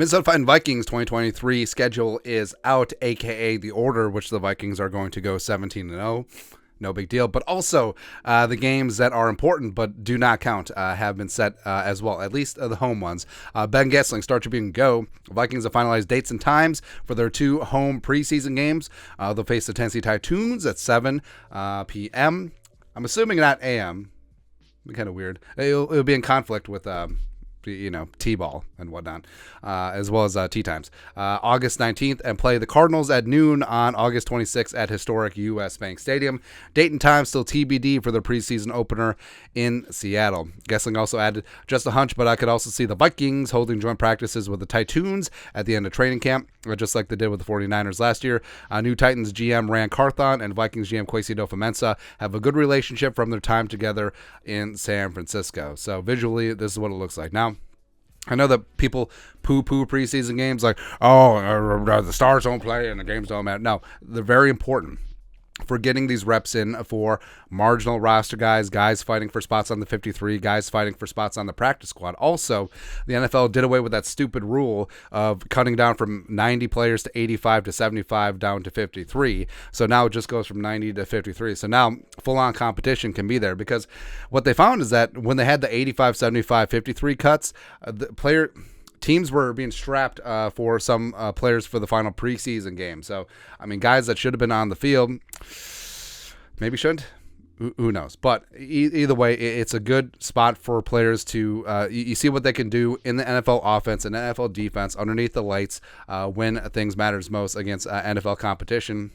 Minnesota Vikings 2023 schedule is out, aka the order which the Vikings are going to go 17-0. No big deal. But also the games that are important but do not count have been set as well, at least the home ones. Ben Gessling, Start Tribune, go. Vikings have finalized dates and times for their 2 home preseason games. They'll face the Tennessee Titans at 7 p.m. I'm assuming not a.m. Kind of weird. It'll be in conflict with T-ball and whatnot, as well as tea times. August 19th, and play the Cardinals at noon on August 26th at historic U.S. Bank Stadium. Date and time still TBD for the preseason opener in Seattle. Gessling also added, just a hunch, but I could also see the Vikings holding joint practices with the Titans at the end of training camp, just like they did with the 49ers last year. New Titans GM Rand Carthon and Vikings GM adofo-mensah have a good relationship from their time together in San Francisco. So visually, this is what it looks like. Now, I know that people poo-poo preseason games like, the stars don't play and the games don't matter. No, they're very important for getting these reps in for marginal roster guys fighting for spots on the 53, guys fighting for spots on the practice squad. Also, the NFL did away with that stupid rule of cutting down from 90 players to 85 to 75 down to 53. So now it just goes from 90 to 53. So now full-on competition can be there, because what they found is that when they had the 85, 75, 53 cuts, teams were being strapped for some players for the final preseason game. So, I mean, guys that should have been on the field maybe shouldn't. Who knows? But either way, it's a good spot for players to you see what they can do in the NFL offense and NFL defense underneath the lights when things matters most against NFL competition.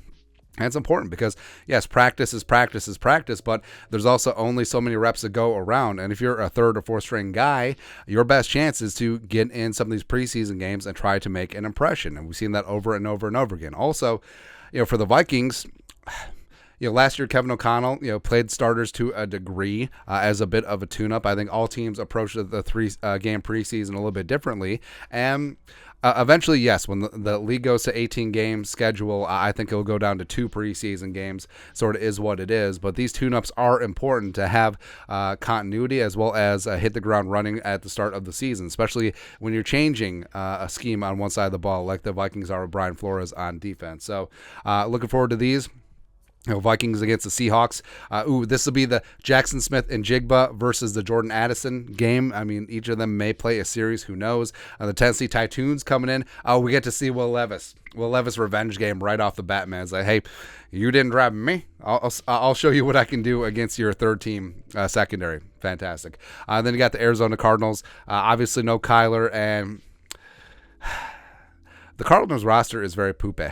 And it's important because, yes, practice is practice, but there's also only so many reps to go around. And if you're a third or fourth string guy, your best chance is to get in some of these preseason games and try to make an impression. And we've seen that over and over and over again. Also, for the Vikings, last year Kevin O'Connell, played starters to a degree as a bit of a tune-up. I think all teams approach the 3-game preseason a little bit differently. And eventually, yes, when the league goes to 18-game schedule, I think it'll go down to 2 preseason games. Sort of is what it is. But these tune-ups are important to have continuity as well as hit the ground running at the start of the season, especially when you're changing a scheme on one side of the ball like the Vikings are with Brian Flores on defense. So looking forward to these. Vikings against the Seahawks. This will be the Jackson Smith and Jigba versus the Jordan Addison game. I mean, each of them may play a series. Who knows? The Tennessee Titans coming in. We get to see Will Levis. Will Levis revenge game right off the bat, man. It's like, hey, you didn't grab me. I'll show you what I can do against your third team secondary. Fantastic. Then you got the Arizona Cardinals. Obviously, no Kyler, and the Cardinals roster is very poopy.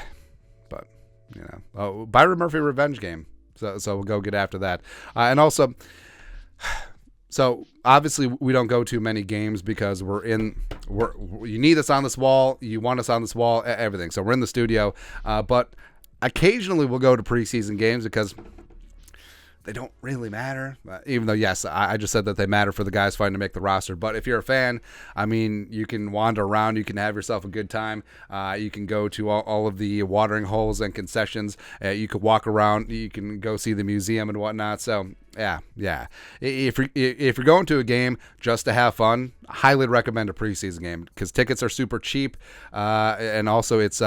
Byron Murphy revenge game. So we'll go get after that. And also, so obviously we don't go to many games because you need us on this wall. You want us on this wall, everything. So we're in the studio. But occasionally we'll go to preseason games because they don't really matter, even though, yes, I just said that they matter for the guys fighting to make the roster. But if you're a fan, I mean, you can wander around. You can have yourself a good time. You can go to all of the watering holes and concessions. You could walk around. You can go see the museum and whatnot. So, yeah. If you're going to a game just to have fun, I highly recommend a preseason game because tickets are super cheap. And also it's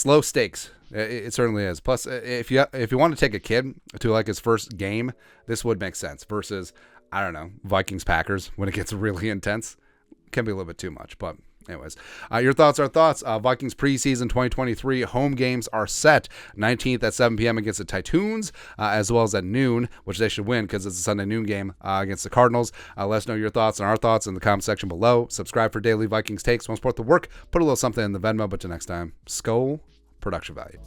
low stakes. It certainly is. Plus, if you want to take a kid to like his first game, this would make sense versus, I don't know, Vikings Packers when it gets really intense. It can be a little bit too much, but anyways, your thoughts are thoughts. Vikings preseason 2023 home games are set 19th at 7 p.m. against the Titans, as well as at noon, which they should win because it's a Sunday noon game against the Cardinals. Let us know your thoughts and our thoughts in the comment section below. Subscribe for daily Vikings takes. Want to support the work? Put a little something in the Venmo. But till next time, Skol production value.